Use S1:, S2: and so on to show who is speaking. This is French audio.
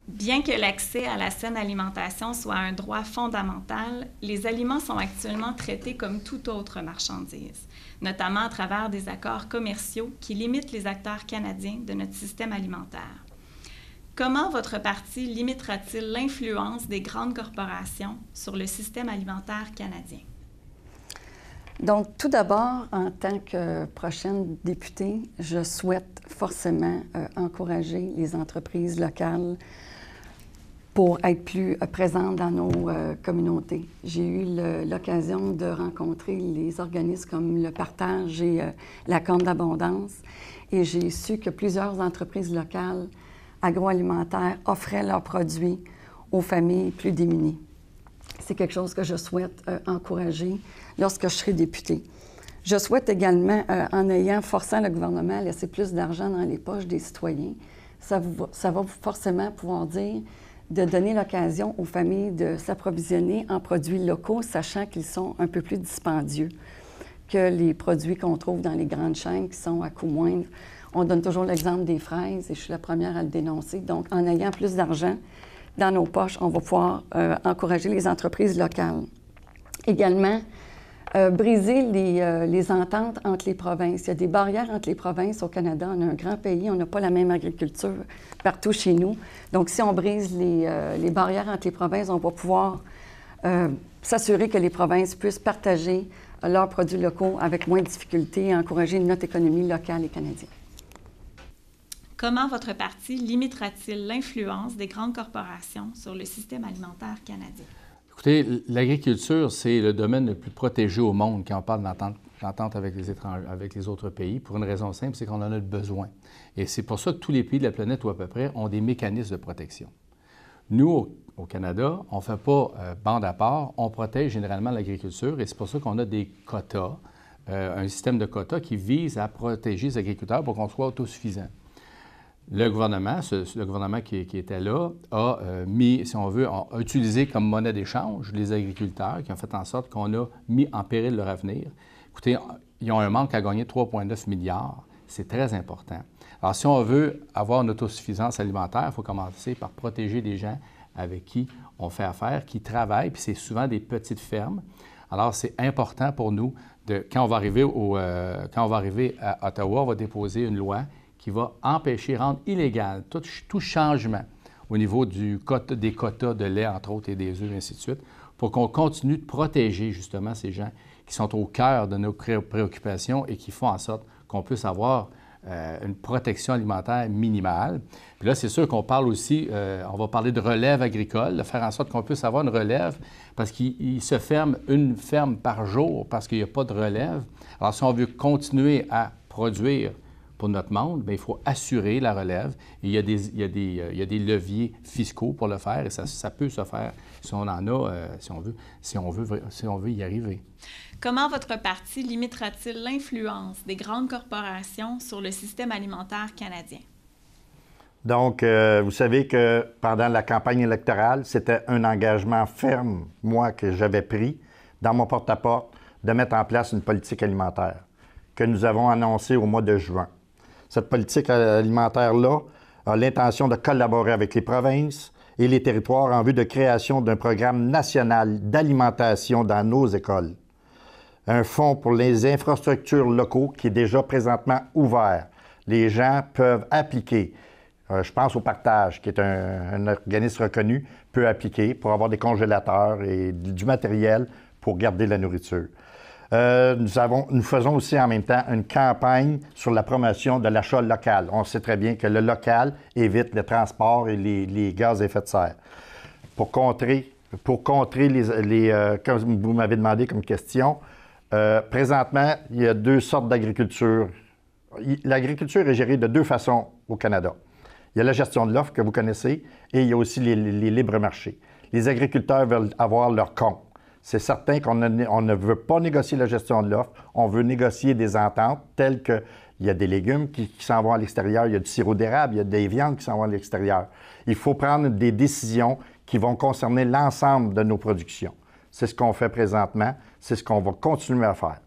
S1: Bien que l'accès à la saine alimentation soit un droit fondamental, les aliments sont actuellement traités comme toute autre marchandise, notamment à travers des accords commerciaux qui limitent les acteurs canadiens de notre système alimentaire. Comment votre parti limitera-t-il l'influence des grandes corporations sur le système alimentaire canadien?
S2: Donc, tout d'abord, en tant que prochaine députée, je souhaite forcément encourager les entreprises locales pour être plus présentes dans nos communautés. J'ai eu l'occasion de rencontrer les organismes comme le Partage et la Corne d'Abondance, et j'ai su que plusieurs entreprises locales agroalimentaires offraient leurs produits aux familles plus démunies. C'est quelque chose que je souhaite encourager lorsque je serai députée. Je souhaite également, en forçant le gouvernement à laisser plus d'argent dans les poches des citoyens, ça va forcément pouvoir dire de donner l'occasion aux familles de s'approvisionner en produits locaux, sachant qu'ils sont un peu plus dispendieux que les produits qu'on trouve dans les grandes chaînes qui sont à coût moindre. On donne toujours l'exemple des fraises et je suis la première à le dénoncer. Donc, en ayant plus d'argent dans nos poches, on va pouvoir encourager les entreprises locales. Également, briser les ententes entre les provinces. Il y a des barrières entre les provinces au Canada. On a un grand pays, on n'a pas la même agriculture partout chez nous. Donc, si on brise les barrières entre les provinces, on va pouvoir s'assurer que les provinces puissent partager leurs produits locaux avec moins de difficultés et encourager notre économie locale et canadienne.
S1: Comment votre parti limitera-t-il l'influence des grandes corporations sur le système alimentaire canadien?
S3: Écoutez, l'agriculture, c'est le domaine le plus protégé au monde quand on parle d'entente avec les autres pays, pour une raison simple, c'est qu'on en a besoin. Et c'est pour ça que tous les pays de la planète, ou à peu près, ont des mécanismes de protection. Nous, au Canada, on ne fait pas bande à part, on protège généralement l'agriculture et c'est pour ça qu'on a des quotas, un système de quotas qui vise à protéger les agriculteurs pour qu'on soit autosuffisant. Le gouvernement, le gouvernement qui était là, a mis, si on veut, a utilisé comme monnaie d'échange les agriculteurs qui ont fait en sorte qu'on a mis en péril leur avenir. Écoutez, ils ont un manque à gagner de 3,9 milliards. C'est très important. Alors, si on veut avoir une autosuffisance alimentaire, il faut commencer par protéger les gens avec qui on fait affaire, qui travaillent, puis c'est souvent des petites fermes. Alors, c'est important pour nous, quand on va arriver à Ottawa, on va déposer une loi qui va empêcher, rendre illégal tout changement au niveau des quotas de lait, entre autres, et des œufs, et ainsi de suite, pour qu'on continue de protéger justement ces gens qui sont au cœur de nos préoccupations et qui font en sorte qu'on puisse avoir une protection alimentaire minimale. Puis là, c'est sûr qu'on parle aussi, on va parler de relève agricole, de faire en sorte qu'on puisse avoir une relève, parce qu'il se ferme une ferme par jour parce qu'il n'y a pas de relève. Alors, si on veut continuer à produire pour notre monde, bien, il faut assurer la relève. Et il y a des leviers fiscaux pour le faire et ça peut se faire si on en a, si on veut y arriver.
S1: Comment votre parti limitera-t-il l'influence des grandes corporations sur le système alimentaire canadien?
S4: Donc, vous savez que pendant la campagne électorale, c'était un engagement ferme, moi, que j'avais pris dans mon porte-à-porte, de mettre en place une politique alimentaire que nous avons annoncée au mois de juin. Cette politique alimentaire-là a l'intention de collaborer avec les provinces et les territoires en vue de création d'un programme national d'alimentation dans nos écoles. Un fonds pour les infrastructures locaux qui est déjà présentement ouvert. Les gens peuvent appliquer. Je pense au Partage, qui est un organisme reconnu, peut appliquer pour avoir des congélateurs et du matériel pour garder la nourriture. Nous faisons aussi en même temps une campagne sur la promotion de l'achat local. On sait très bien que le local évite le transport et les gaz à effet de serre. Pour contrer comme vous m'avez demandé comme question, présentement, il y a deux sortes d'agriculture. L'agriculture est gérée de deux façons au Canada. Il y a la gestion de l'offre que vous connaissez et il y a aussi les libres marchés. Les agriculteurs veulent avoir leur compte. C'est certain qu'on ne veut pas négocier la gestion de l'offre, on veut négocier des ententes telles qu'il y a des légumes qui s'en vont à l'extérieur, il y a du sirop d'érable, il y a des viandes qui s'en vont à l'extérieur. Il faut prendre des décisions qui vont concerner l'ensemble de nos productions. C'est ce qu'on fait présentement, c'est ce qu'on va continuer à faire.